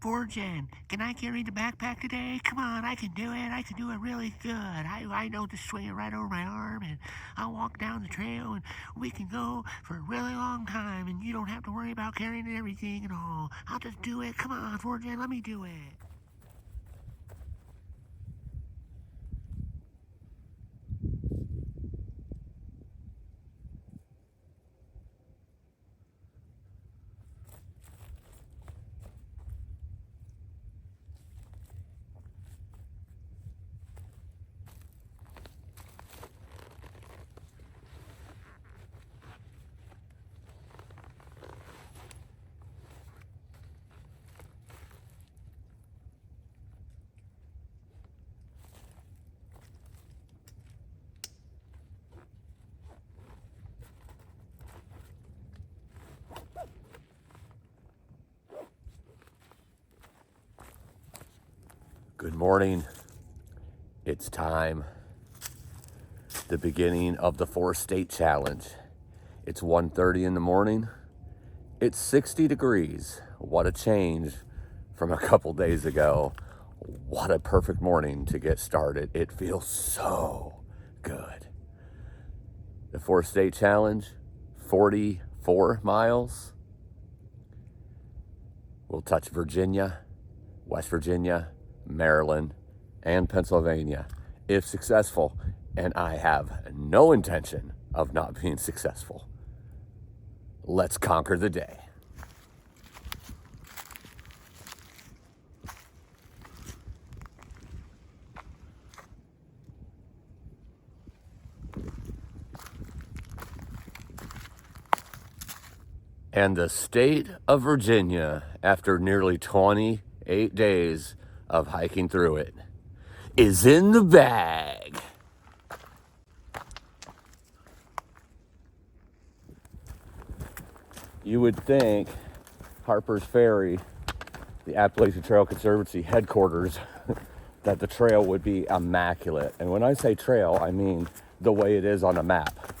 Fortune, can I carry the backpack today? Come on, I can do it. I can do it really good. I know to swing it right over my arm, and I'll walk down the trail, and we can go for a really long time, and you don't have to worry about carrying everything and all. I'll just do it. Come on, Fortune, let me do it. Good morning. It's time. The beginning of the 4-state challenge. It's 1:30 in the morning. It's 60 degrees. What a change from a couple days ago. What a perfect morning to get started. It feels so good. The 4-state challenge, 44 miles. We'll touch Virginia, West Virginia, Maryland, and Pennsylvania if successful, and I have no intention of not being successful. Let's conquer the day. And the state of Virginia, after nearly 28 days of hiking through it, is in the bag. You would think Harper's Ferry, the Appalachian Trail Conservancy headquarters, that the trail would be immaculate. And when I say trail, I mean the way it is on a map.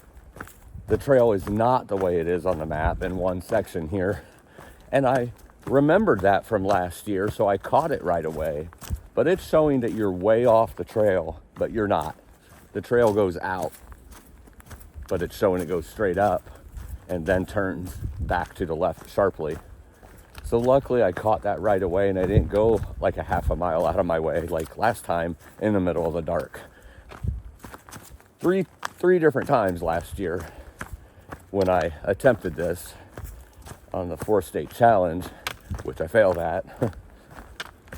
The trail is not the way it is on the map in one section here. And I remembered that from last year, so I caught it right away. But it's showing that you're way off the trail, but you're not. The trail goes out, but it's showing it goes straight up and then turns back to the left sharply. So luckily I caught that right away, and I didn't go like a half a mile out of my way like last time in the middle of the dark. Three different times last year when I attempted this on the 4-state challenge, which I failed at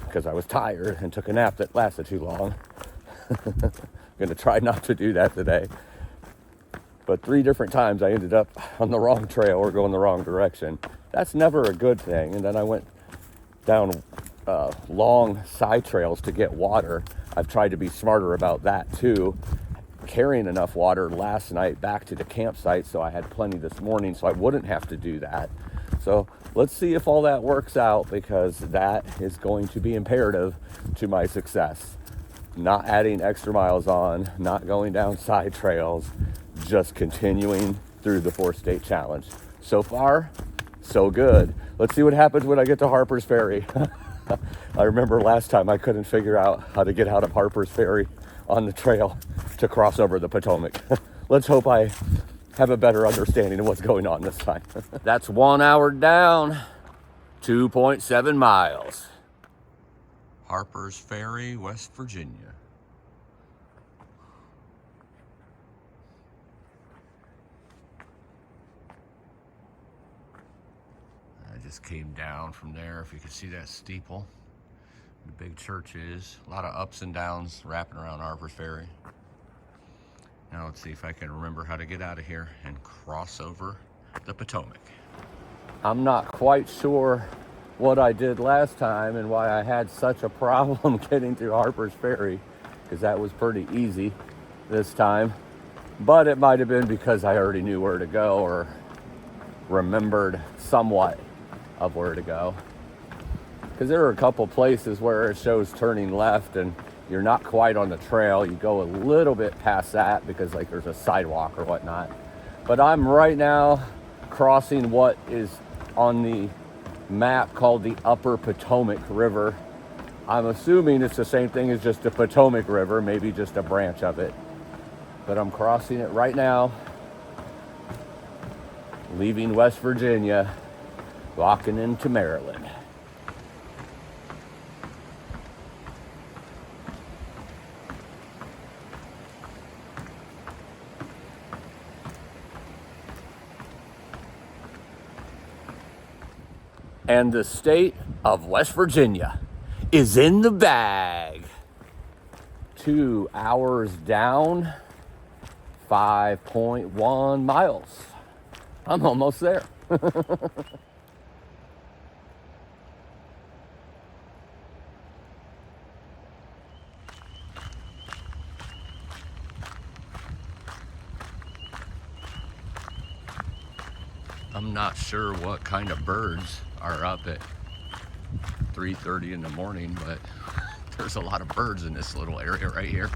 because I was tired and took a nap that lasted too long. I'm gonna try not to do that today. But 3 different times I ended up on the wrong trail or going the wrong direction. That's never a good thing. And then I went down long side trails to get water. I've tried to be smarter about that too. Carrying enough water last night back to the campsite, so I had plenty this morning so I wouldn't have to do that. So let's see if all that works out, because that is going to be imperative to my success. Not adding extra miles on, not going down side trails, just continuing through the 4-state challenge. So far, so good. Let's see what happens when I get to Harper's Ferry. I remember last time I couldn't figure out how to get out of Harper's Ferry on the trail to cross over the Potomac. Let's hope I have a better understanding of what's going on this time. That's 1 hour down, 2.7 miles. Harper's Ferry, West Virginia. I just came down from there. If you can see that steeple, the big church is. A lot of ups and downs wrapping around Harper's Ferry. Now let's see if I can remember how to get out of here and cross over the Potomac. I'm not quite sure what I did last time and why I had such a problem getting through Harper's Ferry, because that was pretty easy this time. But it might have been because I already knew where to go or remembered somewhat of where to go. Because there are a couple places where it shows turning left and you're not quite on the trail. You go a little bit past that because like there's a sidewalk or whatnot. But I'm right now crossing what is on the map called the Upper Potomac River. I'm assuming it's the same thing as just the Potomac River, maybe just a branch of it. But I'm crossing it right now, leaving West Virginia, walking into Maryland. And the state of West Virginia is in the bag. 2 hours down, 5.1 miles. I'm almost there. I'm not sure what kind of birds are up at 3:30 in the morning, but there's a lot of birds in this little area right here.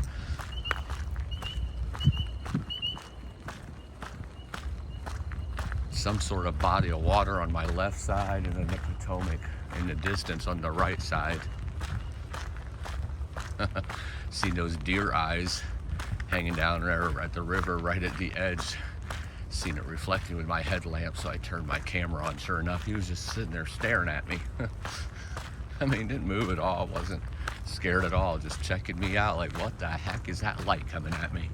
Some sort of body of water on my left side, and then the Potomac in the distance on the right side. See those deer eyes hanging down there at the river right at the edge. Seen it reflecting with my headlamp, so I turned my camera on. Sure enough, he was just sitting there staring at me. I mean, didn't move at all, wasn't scared at all, just checking me out like, what the heck is that light coming at me?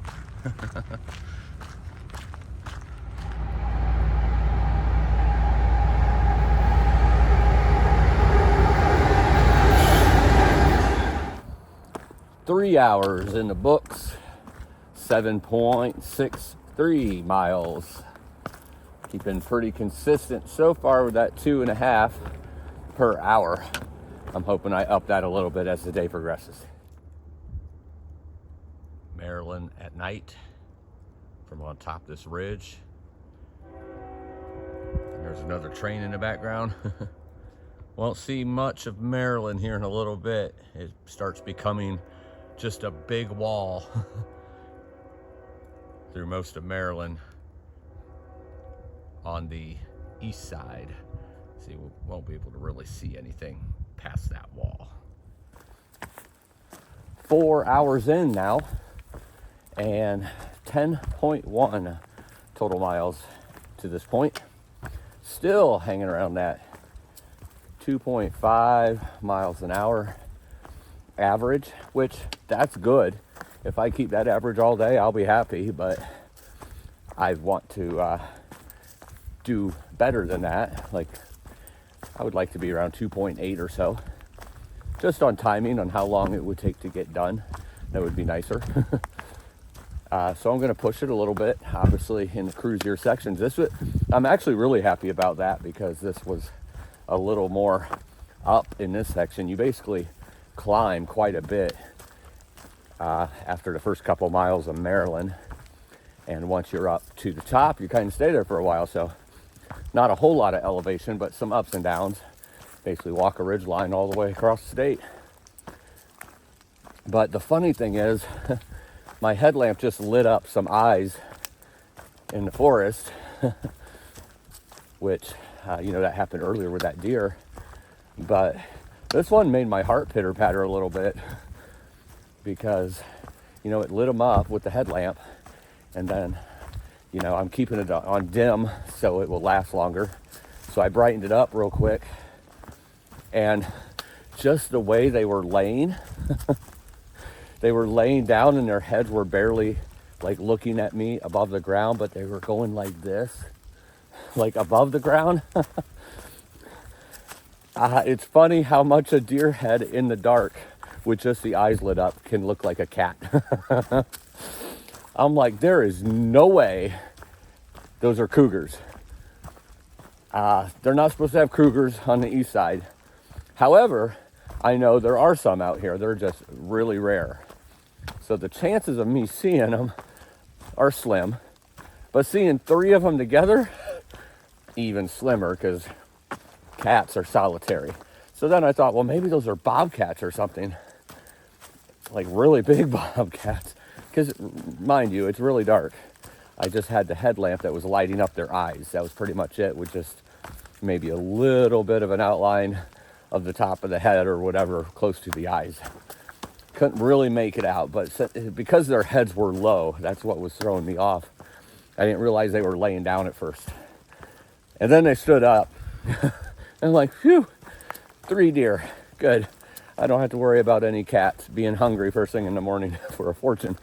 Three hours in the books, 7.63 miles. Keeping pretty consistent so far with that 2.5 per hour. I'm hoping I up that a little bit as the day progresses. Maryland at night from on top of this ridge. And there's another train in the background. Won't see much of Maryland here in a little bit. It starts becoming just a big wall through most of Maryland on the east side. See, we won't be able to really see anything past that wall. 4 hours in now, and 10.1 total miles to this point. Still hanging around that 2.5 miles an hour average, which that's good. If I keep that average all day, I'll be happy, but I want to do better than that. Like, I would like to be around 2.8 or so, just on timing on how long it would take to get done. That would be nicer. So I'm going to push it a little bit, obviously, in the cruisier sections. I'm actually really happy about that, because this was a little more up in this section. You basically climb quite a bit after the first couple miles of Maryland, and once you're up to the top, you kind of stay there for a while. So not a whole lot of elevation, but some ups and downs. Basically walk a ridge line all the way across the state. But the funny thing is, my headlamp just lit up some eyes in the forest, which that happened earlier with that deer. But this one made my heart pitter patter a little bit, because it lit them up with the headlamp, and then I'm keeping it on dim so it will last longer. So I brightened it up real quick, and just the way they were laying, they were laying down and their heads were barely like looking at me above the ground, but they were going like this, like above the ground. It's funny how much a deer head in the dark with just the eyes lit up can look like a cat. I'm like, there is no way those are cougars. They're not supposed to have cougars on the east side. However, I know there are some out here. They're just really rare. So the chances of me seeing them are slim. But seeing 3 of them together, even slimmer, because cats are solitary. So then I thought, well, maybe those are bobcats or something. Like really big bobcats. Because, mind you, it's really dark. I just had the headlamp that was lighting up their eyes. That was pretty much it, with just maybe a little bit of an outline of the top of the head or whatever close to the eyes. Couldn't really make it out, but because their heads were low, that's what was throwing me off. I didn't realize they were laying down at first. And then they stood up. And I'm like, phew, 3 deer, good. I don't have to worry about any cats being hungry first thing in the morning for a fortune.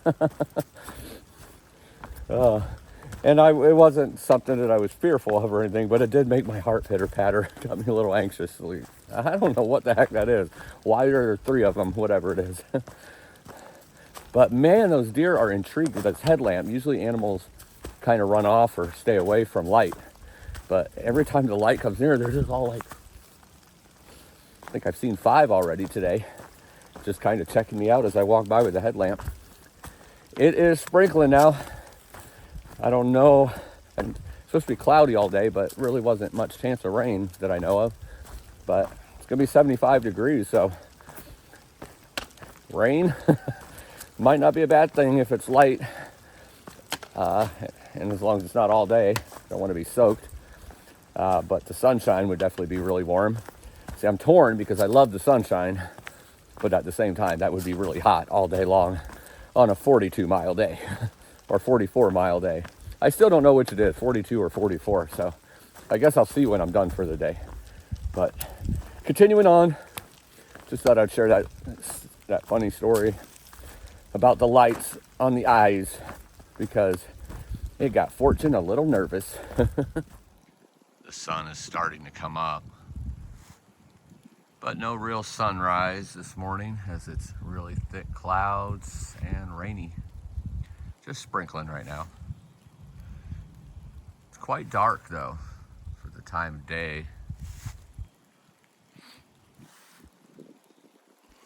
And it wasn't something that I was fearful of or anything, but it did make my heart pitter patter. Got me a little anxious. I don't know what the heck that is. Why are there 3 of them? Whatever it is. But man, those deer are intrigued with this headlamp. Usually animals kind of run off or stay away from light. But every time the light comes near, they're just all like, I think I've seen 5 already today. Just kind of checking me out as I walk by with the headlamp. It is sprinkling now. I don't know. It's supposed to be cloudy all day, but really wasn't much chance of rain that I know of. But it's going to be 75 degrees, so rain might not be a bad thing if it's light. And as long as it's not all day, don't want to be soaked. But the sunshine would definitely be really warm. See, I'm torn because I love the sunshine, but at the same time, that would be really hot all day long on a 42-mile day or 44-mile day. I still don't know which it is, 42 or 44, so I guess I'll see when I'm done for the day. But continuing on, just thought I'd share that funny story about the lights on the eyes because it got Fortune a little nervous. The sun is starting to come up, but no real sunrise this morning as it's really thick clouds and rainy. Just sprinkling right now. It's quite dark though for the time of day.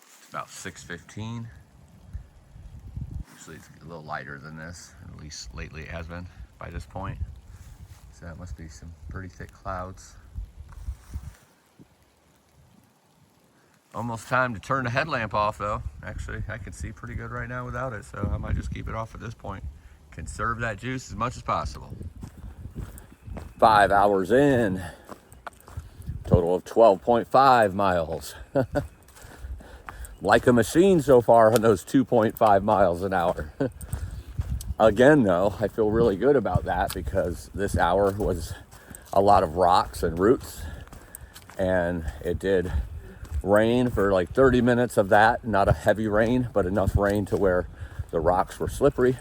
It's about 6:15. Usually it's a little lighter than this, at least lately it has been by this point. So that must be some pretty thick clouds. Almost time to turn the headlamp off though. Actually, I can see pretty good right now without it, so I might just keep it off at this point. Conserve that juice as much as possible. 5 hours in. Total of 12.5 miles. Like a machine so far on those 2.5 miles an hour. Again though, I feel really good about that because this hour was a lot of rocks and roots, and it did rain for like 30 minutes of that. Not a heavy rain, but enough rain to where the rocks were slippery.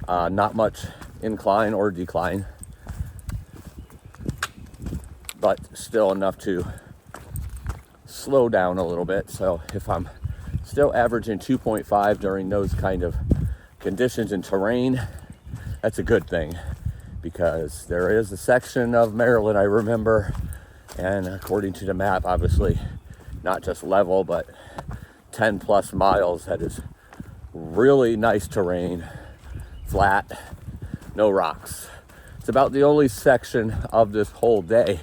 Not much incline or decline, but still enough to slow down a little bit. So if I'm still averaging 2.5 during those kind of conditions and terrain, that's a good thing, because there is a section of Maryland I remember, and according to the map, obviously not just level, but 10 plus miles that is really nice terrain, flat, no rocks. It's about the only section of this whole day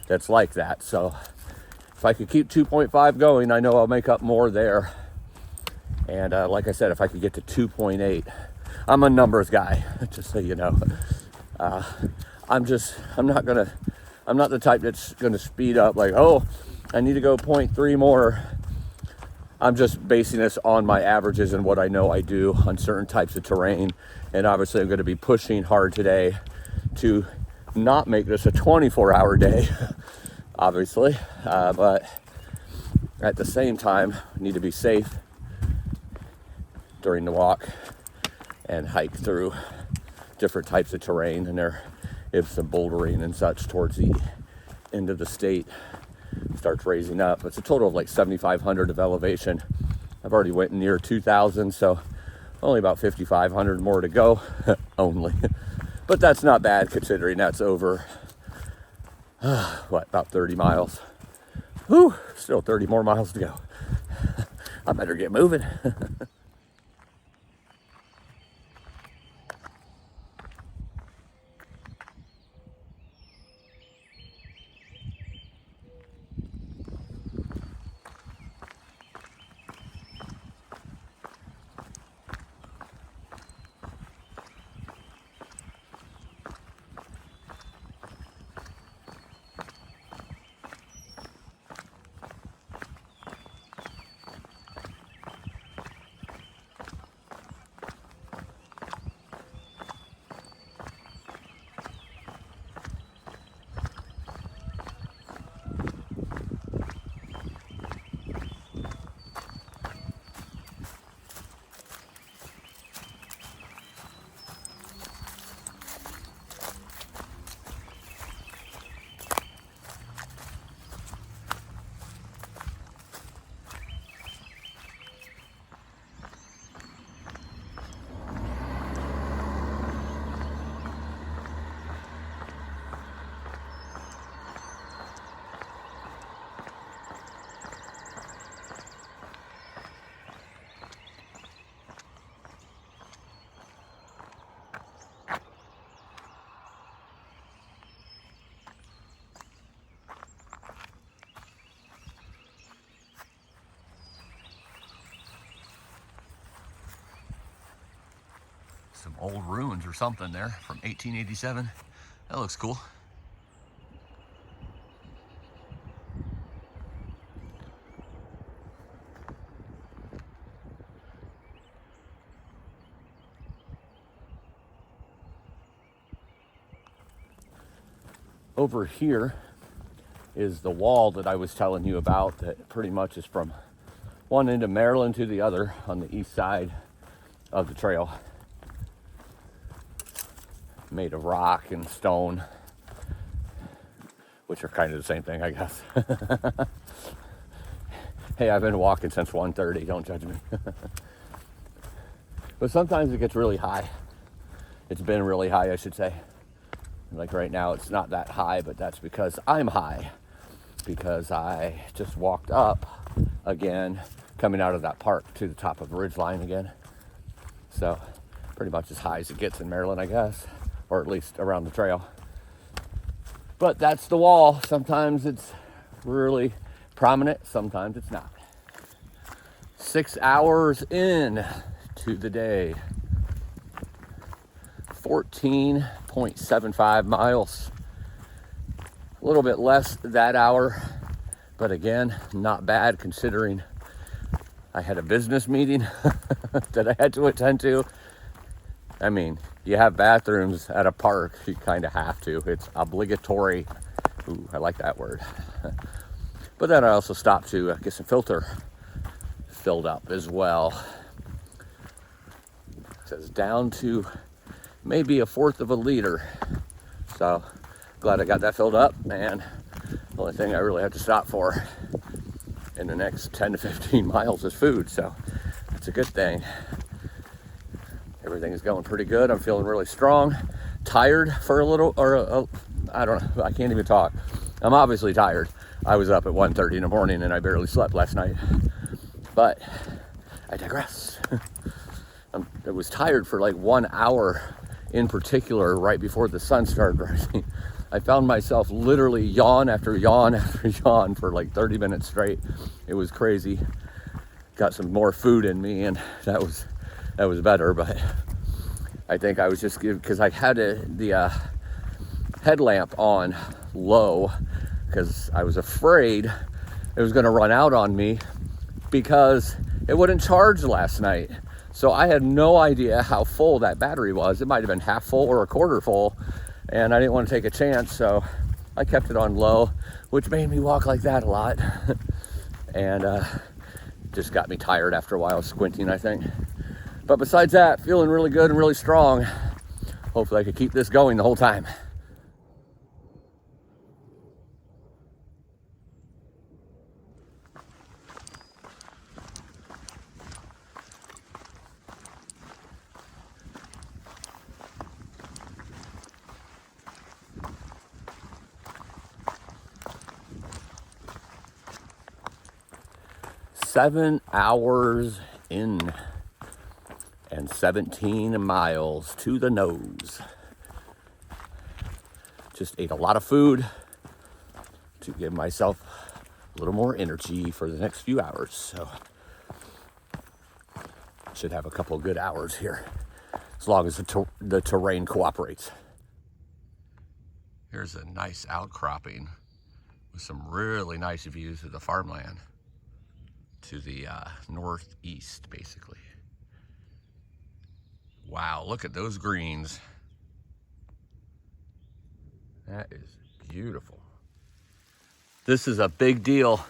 that's like that. So if I could keep 2.5 going, I know I'll make up more there. And like I said, if I could get to 2.8, I'm a numbers guy, just so you know. I'm not the type that's gonna speed up like, oh, I need to go 0.3 more. I'm just basing this on my averages and what I know I do on certain types of terrain. And obviously I'm gonna be pushing hard today to not make this a 24-hour day, obviously. But at the same time, I need to be safe during the walk and hike through different types of terrain. And there is some bouldering and such towards the end of the state. Starts raising up. It's a total of like 7,500 of elevation. I've already went near 2,000, so only about 5,500 more to go only. But that's not bad considering that's over, about 30 miles. Whew, still 30 more miles to go. I better get moving. some old ruins or something there from 1887. That looks cool. Over here is the wall that I was telling you about that pretty much is from one end of Maryland to the other on the east side of the trail. Made of rock and stone, which are kind of the same thing, I guess. Hey, I've been walking since 1:30, don't judge me. But sometimes it gets really high. It's been really high, I should say. Like right now, it's not that high, but that's because I'm high. Because I just walked up again, coming out of that park to the top of the ridgeline again. So pretty much as high as it gets in Maryland, I guess, or at least around the trail. But that's the wall. Sometimes it's really prominent, sometimes it's not. 6 hours in to the day. 14.75 miles. A little bit less that hour, but again, not bad considering I had a business meeting that I had to attend to. I mean, you have bathrooms at a park, you kind of have to. It's obligatory. Ooh, I like that word. But then I also stopped to get some filter filled up as well. It says down to maybe 1/4 of a liter. So glad I got that filled up, and the only thing I really have to stop for in the next 10 to 15 miles is food, so that's a good thing. Everything is going pretty good. I'm feeling really strong. Tired for a little, I don't know, I can't even talk. I'm obviously tired. I was up at 1:30 in the morning and I barely slept last night, but I digress. I was tired for like 1 hour in particular right before the sun started rising. I found myself literally yawn after yawn after yawn for like 30 minutes straight. It was crazy. Got some more food in me, and that was better. But I think I was just because I had the headlamp on low because I was afraid it was going to run out on me because it wouldn't charge last night. So I had no idea how full that battery was. It might have been half full or 1/4 full, and I didn't want to take a chance, so I kept it on low, which made me walk like that a lot. And just got me tired after a while, squinting, I think. But besides that, feeling really good and really strong. Hopefully I could keep this going the whole time. Seven hours in and 17 miles to the nose. Just ate a lot of food to give myself a little more energy for the next few hours. So should have a couple of good hours here as long as the terrain cooperates. Here's a nice outcropping with some really nice views of the farmland to the northeast, basically. Wow, look at those greens. That is beautiful. This is a big deal.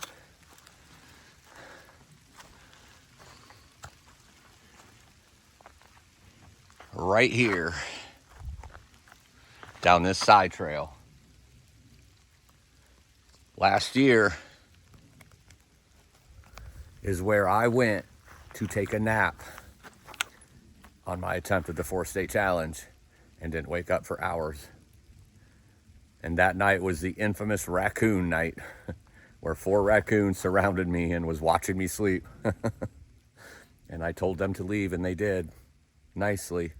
Right here, down this side trail. Last year is where I went to take a nap on my attempt at the 4-state challenge and didn't wake up for hours. And that night was the infamous raccoon night where 4 raccoons surrounded me and was watching me sleep. And I told them to leave, and they did nicely.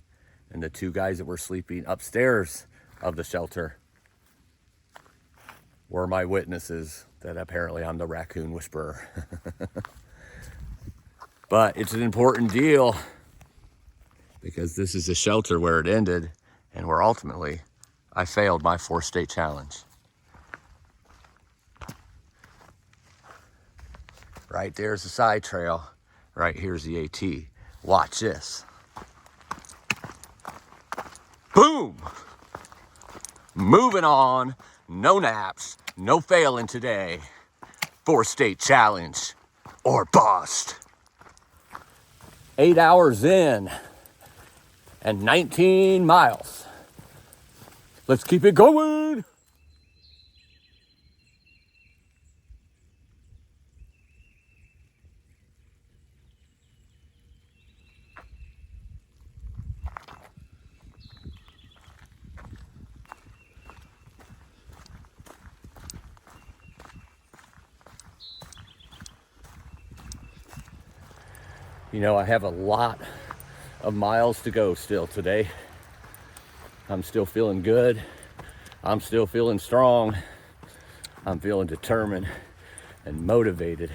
And the 2 guys that were sleeping upstairs of the shelter were my witnesses that apparently I'm the raccoon whisperer. But it's an important deal. because this is a shelter where it ended and where ultimately I failed my 4-state challenge. Right there's the side trail. Right here's the AT. Watch this. Boom! Moving on. No naps. No failing today. 4-state challenge or bust. 8 hours in and 19 miles. Let's keep it going. You know, I have a lot of miles to go still today. I'm still feeling good. I'm still feeling strong. I'm feeling determined and motivated.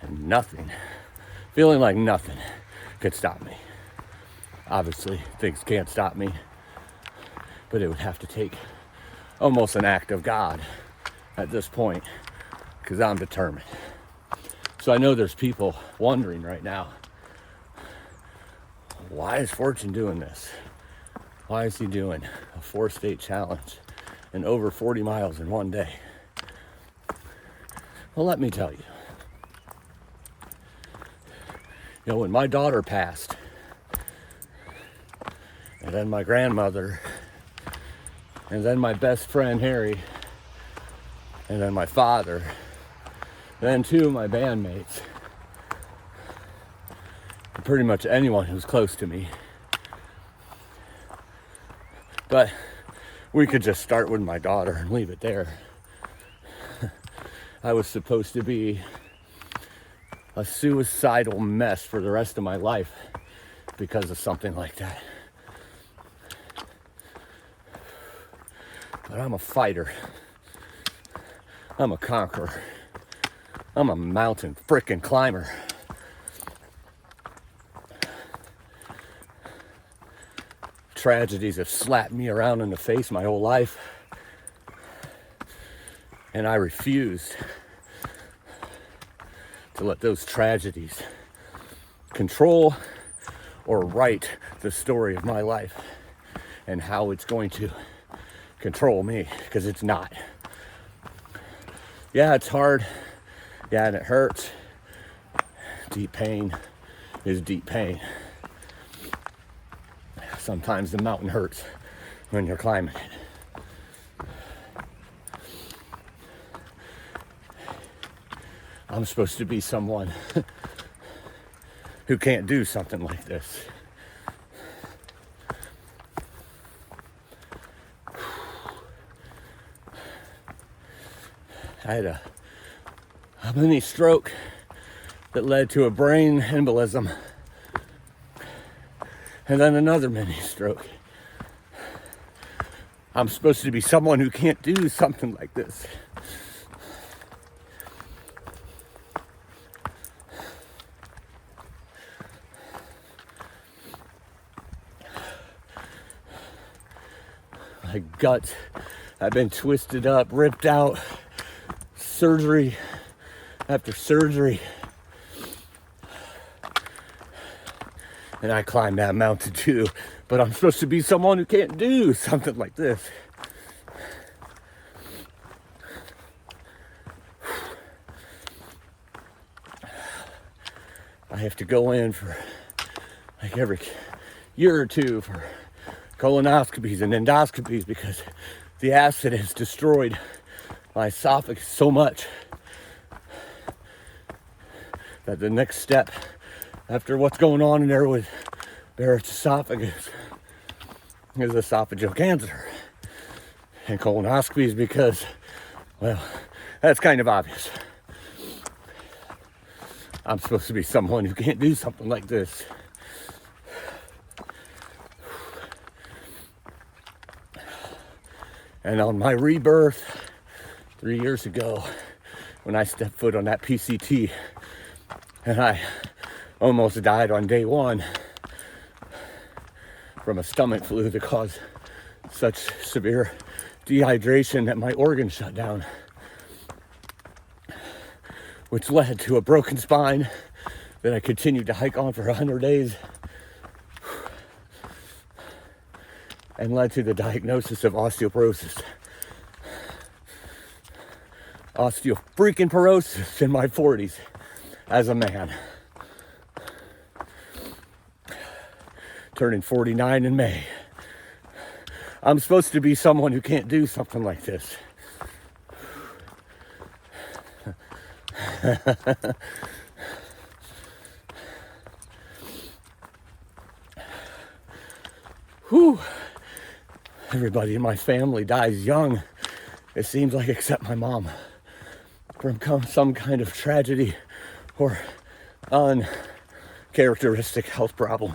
And feeling like nothing could stop me. Obviously, things can't stop me. But it would have to take almost an act of God at this point, because I'm determined. So I know there's people wondering right now, why is Fortune doing this? Why is he doing a 4-state challenge and over 40 miles in one day? Well, let me tell you. You know, when my daughter passed, and then my grandmother, and then my best friend Harry, and then my father, then 2 of my bandmates, and pretty much anyone who's close to me. But we could just start with my daughter and leave it there. I was supposed to be a suicidal mess for the rest of my life because of something like that. But I'm a fighter. I'm a conqueror. I'm a mountain frickin' climber. Tragedies have slapped me around in the face my whole life. And I refused to let those tragedies control or write the story of my life and how it's going to control me, because it's not. Yeah, it's hard. Yeah, and it hurts. Deep pain is deep pain. Sometimes the mountain hurts when you're climbing it. I'm supposed to be someone who can't do something like this. I had a mini stroke that led to a brain embolism, and then another mini stroke. I'm supposed to be someone who can't do something like this. My guts have been twisted up, ripped out, surgery after surgery. And I climbed that mountain too, but I'm supposed to be someone who can't do something like this. I have to go in for like every year or two for colonoscopies and endoscopies because the acid has destroyed my esophagus so much that the next step after what's going on in there with Barrett's esophagus is esophageal cancer. And colonoscopies because, well, that's kind of obvious. I'm supposed to be someone who can't do something like this. And on my rebirth 3 years ago, when I stepped foot on that PCT and I almost died on day one, from a stomach flu that caused such severe dehydration that my organs shut down, which led to a broken spine that I continued to hike on for 100 days and led to the diagnosis of osteoporosis. Osteoporosis in my 40s as a man. Turning 49 in May. I'm supposed to be someone who can't do something like this. Whew. Everybody in my family dies young, it seems like, except my mom, from some kind of tragedy or uncharacteristic health problem.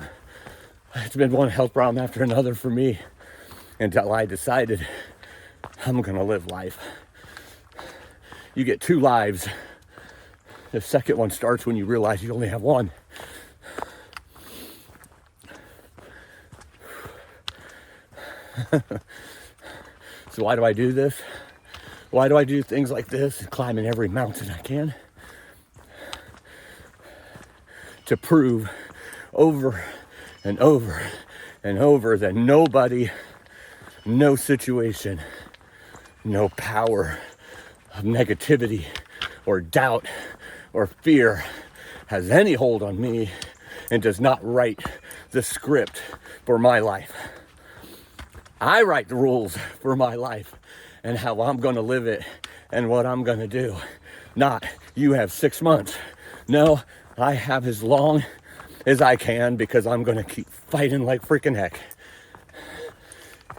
It's been one health problem after another for me until I decided I'm gonna live life. You get 2 lives. The second one starts when you realize you only have one. So why do I do this? Why do I do things like this? Climbing every mountain I can. To prove over and over and over that nobody, no situation, no power of negativity or doubt or fear has any hold on me and does not write the script for my life. I write the rules for my life and how I'm going to live it and what I'm going to do. Not, you have 6 months. No, I have as long as I can because I'm going to keep fighting like freaking heck.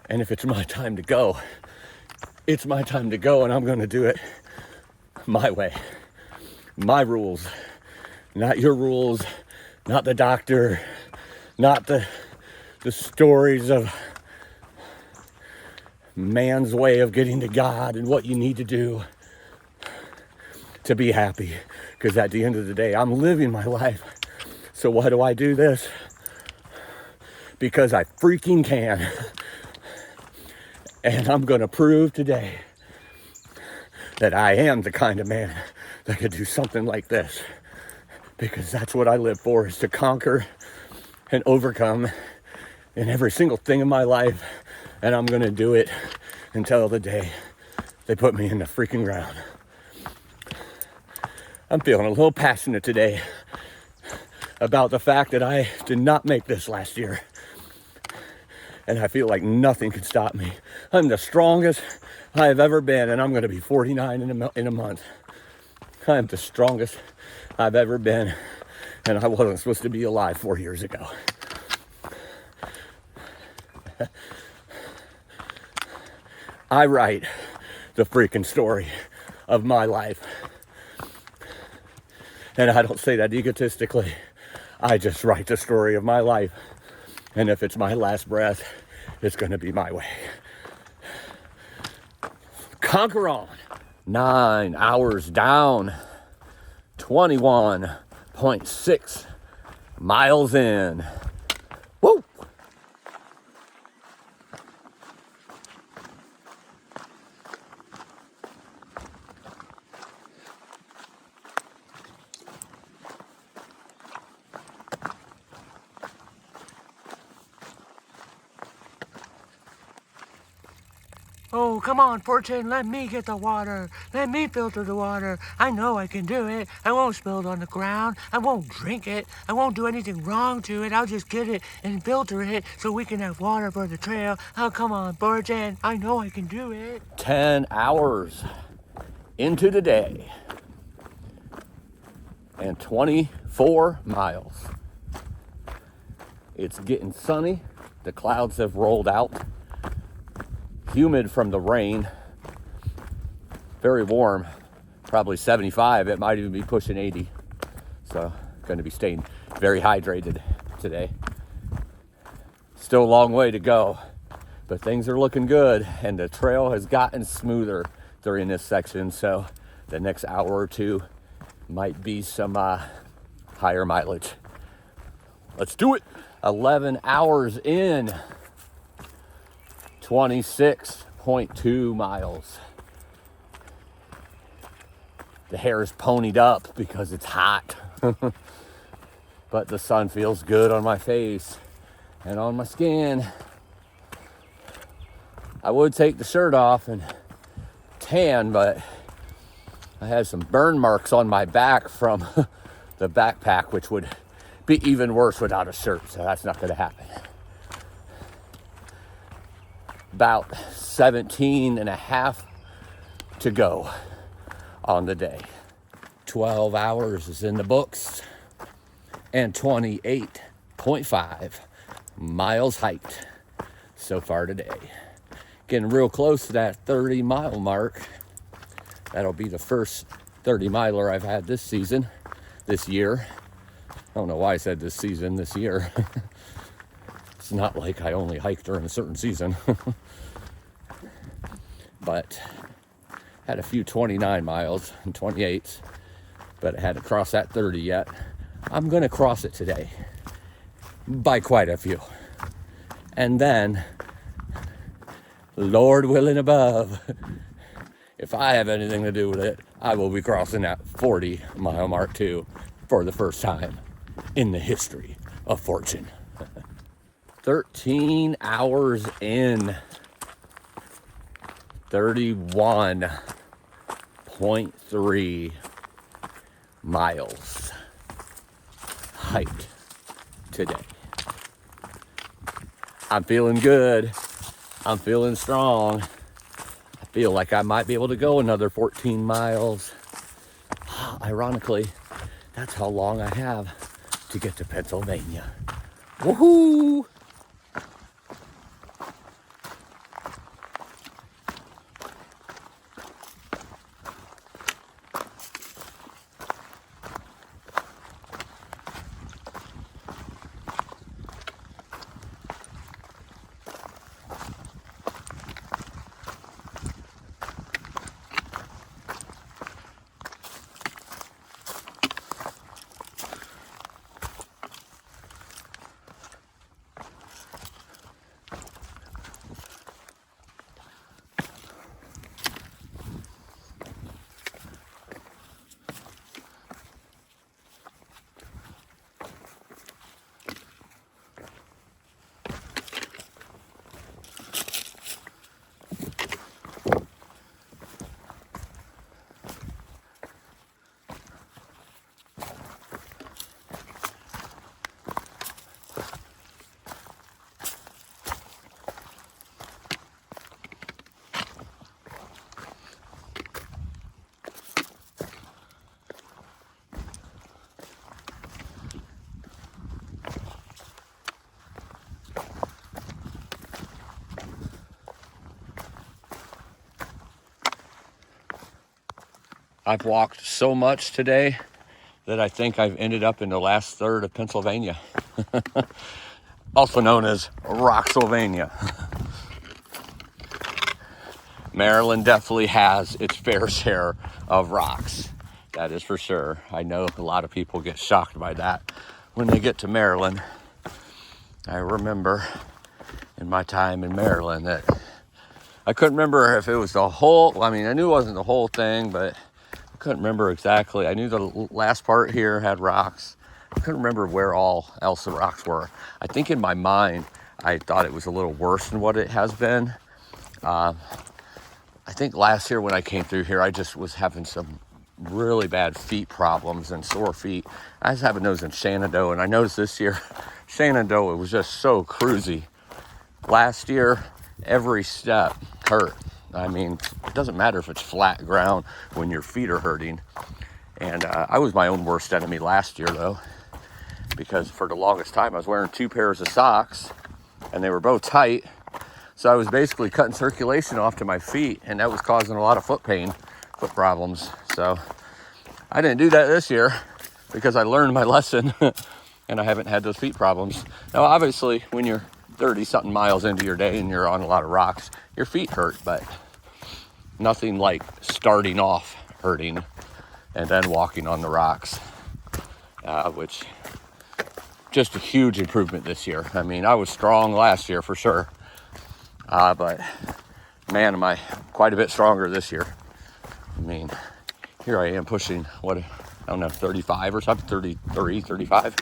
And if it's my time to go, it's my time to go, and I'm going to do it my way. My rules, not your rules, not the doctor, not the stories of man's way of getting to God and what you need to do to be happy. Because at the end of the day, I'm living my life. So why do I do this? Because I freaking can. And I'm going to prove today that I am the kind of man that could do something like this. Because that's what I live for, is to conquer and overcome in every single thing in my life. And I'm going to do it until the day they put me in the freaking ground. I'm feeling a little passionate today about the fact that I did not make this last year. And I feel like nothing can stop me. I'm the strongest I have ever been, and I'm going to be 49 in a month. I am the strongest I've ever been, and I wasn't supposed to be alive 4 years ago. I write the freaking story of my life. And I don't say that egotistically. I just write the story of my life. And if it's my last breath, it's going to be my way. Conquer on. 9 hours down. 21.6 miles in. Woo! Oh, come on, Fortune, let me get the water. Let me filter the water. I know I can do it. I won't spill it on the ground. I won't drink it. I won't do anything wrong to it. I'll just get it and filter it so we can have water for the trail. Oh, come on, Fortune. I know I can do it. 10 hours into the day. And 24 miles. It's getting sunny. The clouds have rolled out. Humid from the rain. Very warm. Probably 75. It might even be pushing 80. So going to be staying very hydrated today. Still a long way to go, but things are looking good, and the trail has gotten smoother during this section. So the next hour or two might be some higher mileage. Let's do it. 11 hours in, 26.2 miles. The hair is ponied up because it's hot, but the sun feels good on my face and on my skin. I would take the shirt off and tan, but I had some burn marks on my back from the backpack, which would be even worse without a shirt, so that's not going to happen. About 17 and a half to go on the day. 12 hours is in the books and 28.5 miles hiked so far today. Getting real close to that 30-mile mark. That'll be the first 30-miler I've had this season, this year. I don't know why I said this season, this year. It's not like I only hike during a certain season. But had a few 29 miles and 28s, but I hadn't crossed that 30 yet. I'm gonna cross it today by quite a few. And then, Lord willing above, if I have anything to do with it, I will be crossing that 40-mile mark too for the first time in the history of Fortune. 13 hours in, 31.3 miles hiked today. I'm feeling good. I'm feeling strong. I feel like I might be able to go another 14 miles. Ironically, that's how long I have to get to Pennsylvania. Woohoo! I've walked so much today that I think I've ended up in the last third of Pennsylvania, also known as Rocksylvania. Maryland definitely has its fair share of rocks, that is for sure. I know a lot of people get shocked by that when they get to Maryland. I remember in my time in Maryland that I couldn't remember if it was the whole, I knew it wasn't the whole thing, but I couldn't remember exactly. I knew the last part here had rocks. I couldn't remember where all else the rocks were. I think in my mind, I thought it was a little worse than what it has been. I think last year when I came through here, I just was having some really bad feet problems and sore feet. I was having those in Shenandoah, and I noticed this year, Shenandoah was just so cruisy. Last year, every step hurt. It doesn't matter if it's flat ground when your feet are hurting. And I was my own worst enemy last year, though, because for the longest time I was wearing 2 pairs of socks, and they were both tight. So I was basically cutting circulation off to my feet, and that was causing a lot of foot pain, foot problems. So I didn't do that this year because I learned my lesson, and I haven't had those feet problems. Now, obviously, when you're 30-something miles into your day and you're on a lot of rocks, your feet hurt, but nothing like starting off hurting and then walking on the rocks, which just a huge improvement this year. I mean, I was strong last year for sure, but man, am I quite a bit stronger this year. I mean, here I am pushing, what, I don't know, 35 or something, 33, 35.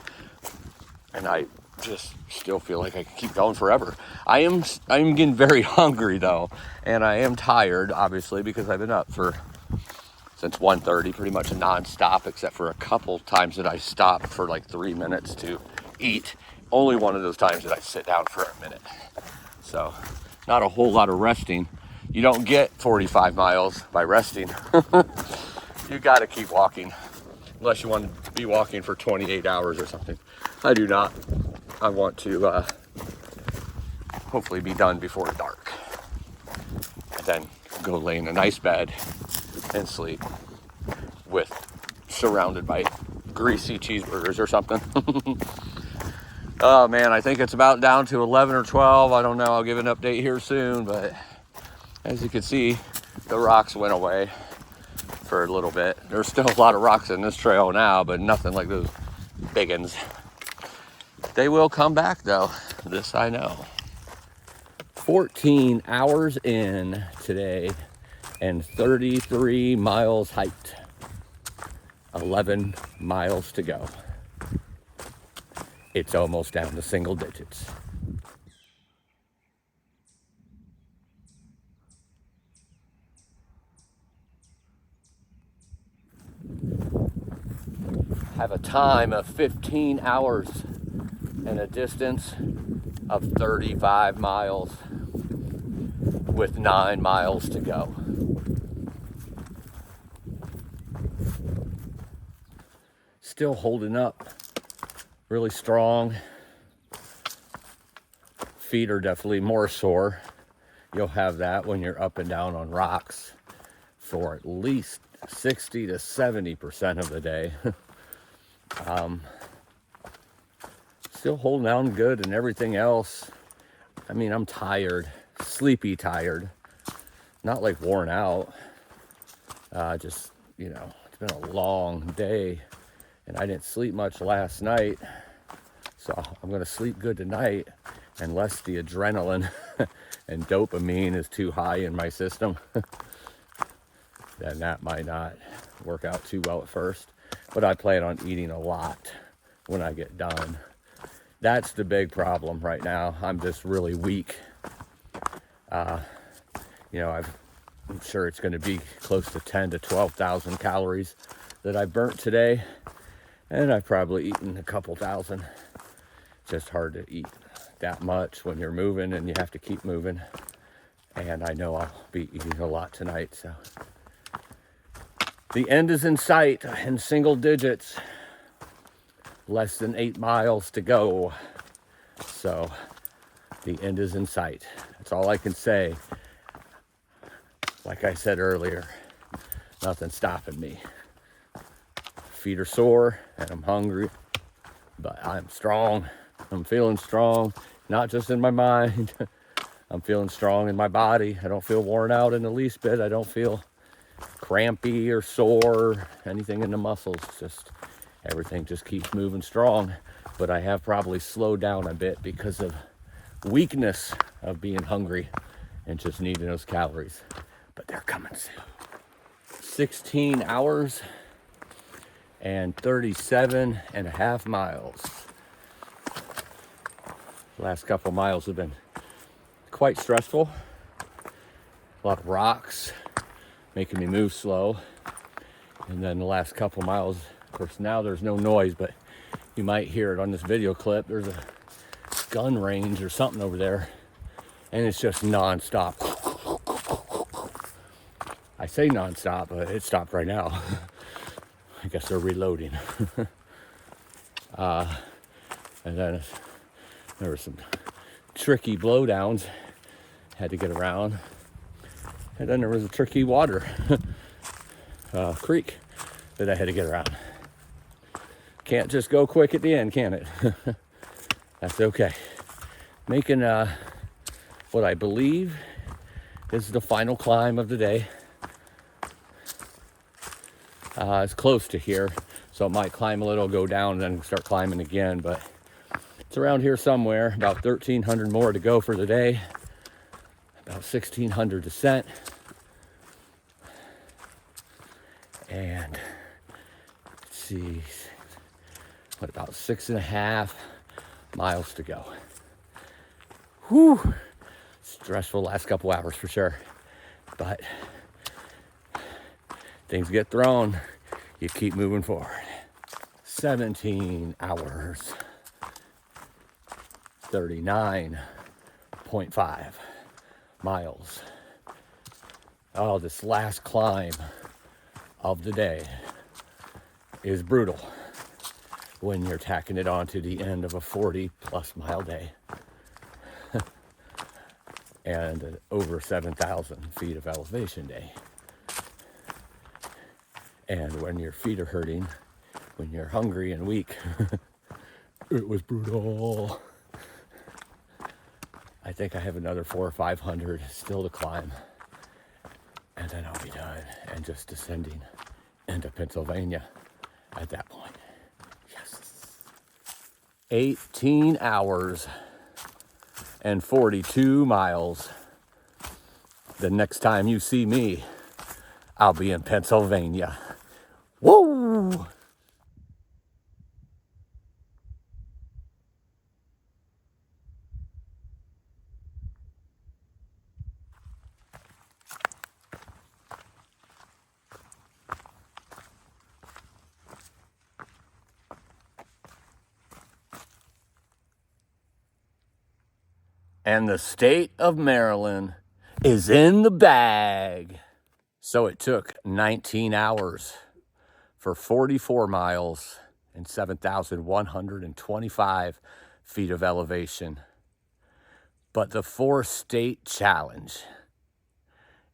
And I just still feel like I can keep going forever. I'm getting very hungry though. And I am tired, obviously, because I've been up since 1:30, pretty much non-stop, except for a couple times that I stopped for like 3 minutes to eat. Only one of those times that I sit down for a minute. So not a whole lot of resting. You don't get 45 miles by resting. You got to keep walking, unless you want to be walking for 28 hours or something. I do not. I want to hopefully be done before dark, and then go lay in a nice bed and sleep, surrounded by greasy cheeseburgers or something. Oh man, I think it's about down to 11 or 12. I don't know. I'll give an update here soon, but as you can see, the rocks went away for a little bit. There's still a lot of rocks in this trail now, but nothing like those big ones. They will come back though, this I know. 14 hours in today and 33 miles hiked. 11 miles to go. It's almost down to single digits. Have a time of 15 hours and a distance of 35 miles with 9 miles to go. Still holding up really strong. Feet are definitely more sore. You'll have that when you're up and down on rocks for at least 60 to 70% of the day. Still holding on good and everything else. I mean, I'm tired, sleepy tired, not like worn out. Just, it's been a long day and I didn't sleep much last night. So I'm going to sleep good tonight unless the adrenaline and dopamine is too high in my system. Then that might not work out too well at first. But I plan on eating a lot when I get done. That's the big problem right now. I'm just really weak. I'm sure it's going to be close to 10 to 12,000 calories that I burnt today. And I've probably eaten a couple thousand. Just hard to eat that much when you're moving and you have to keep moving. And I know I'll be eating a lot tonight, so. The end is in sight in single digits. Less than 8 miles to go. So the end is in sight. That's all I can say. Like I said earlier, nothing's stopping me. Feet are sore and I'm hungry, but I'm strong. I'm feeling strong, not just in my mind. I'm feeling strong in my body. I don't feel worn out in the least bit. I don't feel crampy or sore, anything in the muscles. Just everything just keeps moving strong. But I have probably slowed down a bit because of weakness of being hungry and just needing those calories. But they're coming soon. 16 hours and 37 and a half miles. The last couple miles have been quite stressful. A lot of rocks making me move slow. And then the last couple miles, of course now there's no noise, but you might hear it on this video clip. There's a gun range or something over there, and it's just non-stop. I say non-stop, but it stopped right now. I guess they're reloading. And then there were some tricky blowdowns, had to get around. And then there was a tricky water creek that I had to get around. Can't just go quick at the end, can it? That's okay. Making what I believe is the final climb of the day. It's close to here, so it might climb a little, go down, and then start climbing again. But It's around here somewhere, about 1,300 more to go for the day, about 1,600 descent. And let's see, what, about 6.5 miles to go. Whew, stressful last couple hours for sure, but things get thrown, you keep moving forward. 17 hours, 39.5 miles. Oh, this last climb of the day is brutal when you're tacking it on to the end of a 40+ mile day and an over 7,000 feet of elevation day. And when your feet are hurting, when you're hungry and weak, it was brutal. I think I have another 400 or 500 still to climb, and then I'll be done and just descending into Pennsylvania at that point. Yes. 18 hours and 42 miles. The next time you see me, I'll be in Pennsylvania. Whoa! And the state of Maryland is in the bag. So it took 19 hours for 44 miles and 7,125 feet of elevation. But the 4-state challenge,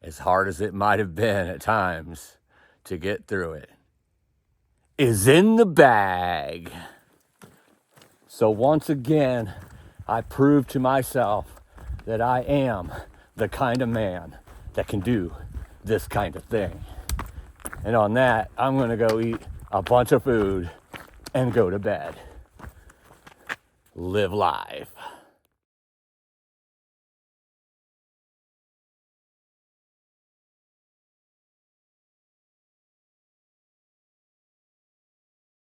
as hard as it might have been at times to get through it, is in the bag. So once again, I proved to myself that I am the kind of man that can do this kind of thing. And on that, I'm gonna go eat a bunch of food and go to bed. Live life.